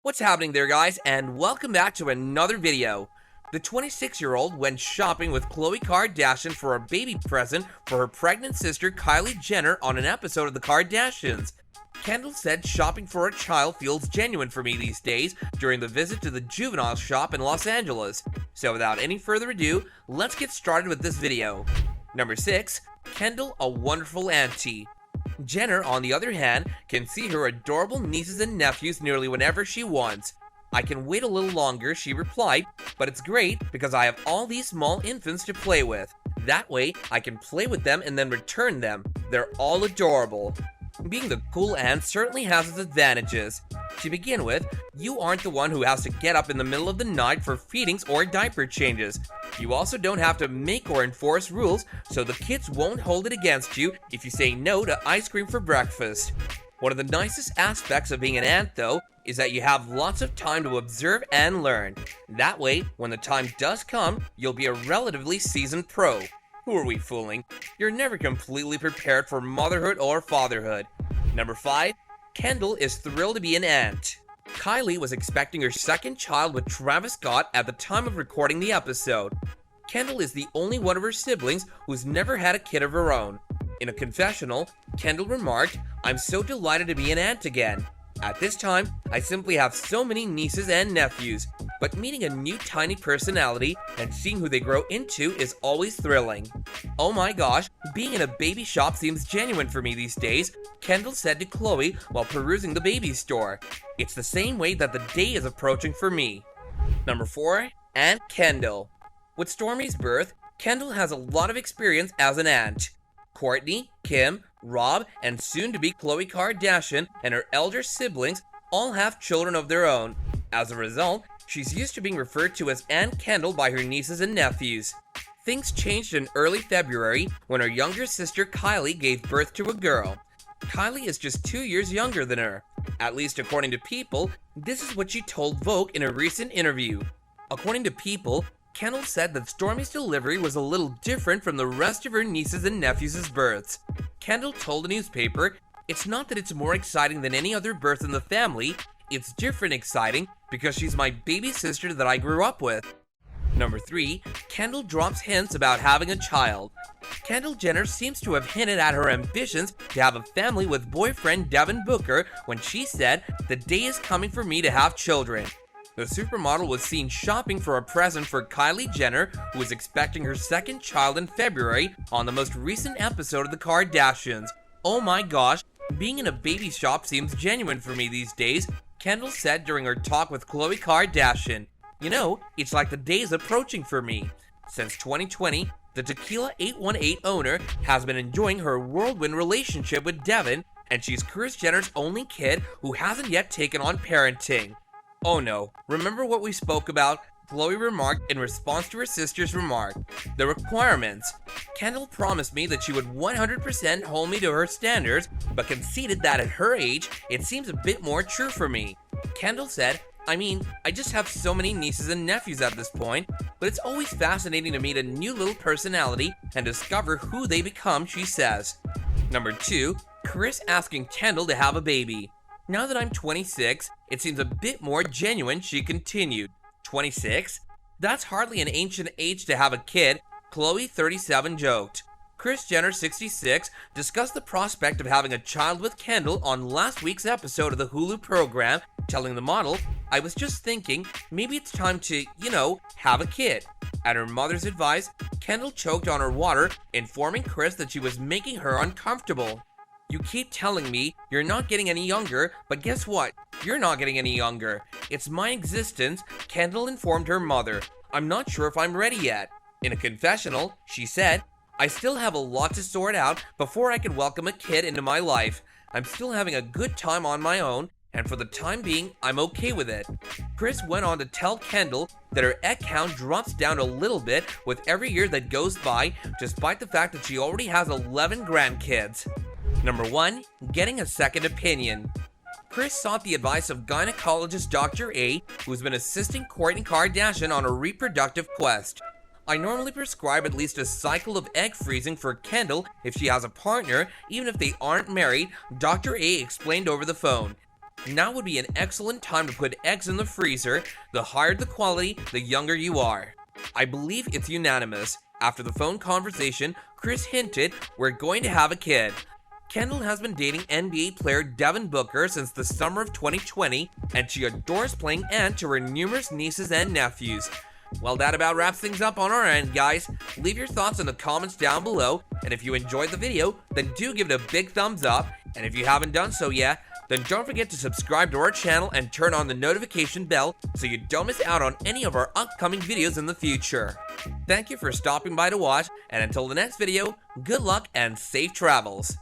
What's happening there, guys, and welcome back to another video. The 26-year-old went shopping with Khloe Kardashian for a baby present for her pregnant sister Kylie Jenner on an episode of The Kardashians. Kendall said shopping for a child feels genuine for me these days during the visit to the juvenile shop in Los Angeles. So without any further ado, let's get started with this video. Number 6. Kendall, a wonderful auntie. Jenner, on the other hand, can see her adorable nieces and nephews nearly whenever she wants. I can wait a little longer, she replied, but it's great because I have all these small infants to play with. That way, I can play with them and then return them. They're all adorable. Being the cool aunt certainly has its advantages. To begin with, you aren't the one who has to get up in the middle of the night for feedings or diaper changes. You also don't have to make or enforce rules, so the kids won't hold it against you if you say no to ice cream for breakfast. One of the nicest aspects of being an aunt, though, is that you have lots of time to observe and learn. That way, when the time does come, you'll be a relatively seasoned pro. Who are we fooling? You're never completely prepared for motherhood or fatherhood. Number 5. Kendall is thrilled to be an aunt. Kylie was expecting her second child with Travis Scott at the time of recording the episode. Kendall is the only one of her siblings who's never had a kid of her own. In a confessional, Kendall remarked, "I'm so delighted to be an aunt again. At this time, I simply have so many nieces and nephews, but meeting a new tiny personality and seeing who they grow into is always thrilling. Oh my gosh, being in a baby shop seems genuine for me these days," Kendall said to Khloe while perusing the baby store. "It's the same way that the day is approaching for me." Number 4. Aunt Kendall. With Stormi's birth, Kendall has a lot of experience as an aunt. Kourtney, Kim, Rob, and soon-to-be Khloe Kardashian and her elder siblings all have children of their own. As a result, she's used to being referred to as Aunt Kendall by her nieces and nephews. Things changed in early February when her younger sister Kylie gave birth to a girl. Kylie is just 2 years younger than her. At least according to People, this is what she told Vogue in a recent interview. According to People, Kendall said that Stormi's delivery was a little different from the rest of her nieces and nephews' births. Kendall told the newspaper, "It's not that it's more exciting than any other birth in the family, it's different exciting because she's my baby sister that I grew up with." Number 3. Kendall drops hints about having a child. Kendall Jenner seems to have hinted at her ambitions to have a family with boyfriend Devin Booker when she said, "The day is coming for me to have children." The supermodel was seen shopping for a present for Kylie Jenner, who was expecting her second child in February on the most recent episode of The Kardashians. "Oh my gosh, being in a baby shop seems genuine for me these days," Kendall said during her talk with Khloe Kardashian. "You know, it's like the day is approaching for me." Since 2020, the Tequila 818 owner has been enjoying her whirlwind relationship with Devin, and she's Kris Jenner's only kid who hasn't yet taken on parenting. "Oh no, remember what we spoke about?" Khloe remarked in response to her sister's remark. "The requirements. Kendall promised me that she would 100% hold me to her standards, but conceded that at her age, it seems a bit more true for me." Kendall said, I just have so many nieces and nephews at this point, but it's always fascinating to meet a new little personality and discover who they become," she says. Number 2. Kris asking Kendall to have a baby. "Now that I'm 26, it seems a bit more genuine," she continued. 26? That's hardly an ancient age to have a kid, Khloe, 37, joked. Kris Jenner, 66, discussed the prospect of having a child with Kendall on last week's episode of the Hulu program, telling the model, "I was just thinking, maybe it's time to, have a kid." At her mother's advice, Kendall choked on her water, informing Kris that she was making her uncomfortable. "You keep telling me you're not getting any younger, but guess what? You're not getting any younger. It's my existence," Kendall informed her mother. "I'm not sure if I'm ready yet." In a confessional, she said, "I still have a lot to sort out before I can welcome a kid into my life. I'm still having a good time on my own, and for the time being, I'm okay with it." Kris went on to tell Kendall that her egg count drops down a little bit with every year that goes by, despite the fact that she already has 11 grandkids. Number 1. Getting a second opinion. Kris sought the advice of gynecologist Dr. A, who's been assisting Kourtney Kardashian on a reproductive quest. "I normally prescribe at least a cycle of egg freezing for Kendall if she has a partner, even if they aren't married," Dr. A explained over the phone. Now would be an excellent time to put eggs in the freezer. The higher the quality, the younger you are. I believe it's unanimous. After the phone conversation, Chris hinted we're going to have a kid. Kendall has been dating NBA player Devin Booker since the summer of 2020, and she adores playing aunt to her numerous nieces and nephews. Well, that about wraps things up on our end, guys. Leave your thoughts in the comments down below, and if you enjoyed the video, then do give it a big thumbs up, and if you haven't done so yet, then don't forget to subscribe to our channel and turn on the notification bell so you don't miss out on any of our upcoming videos in the future. Thank you for stopping by to watch, and until the next video, good luck and safe travels.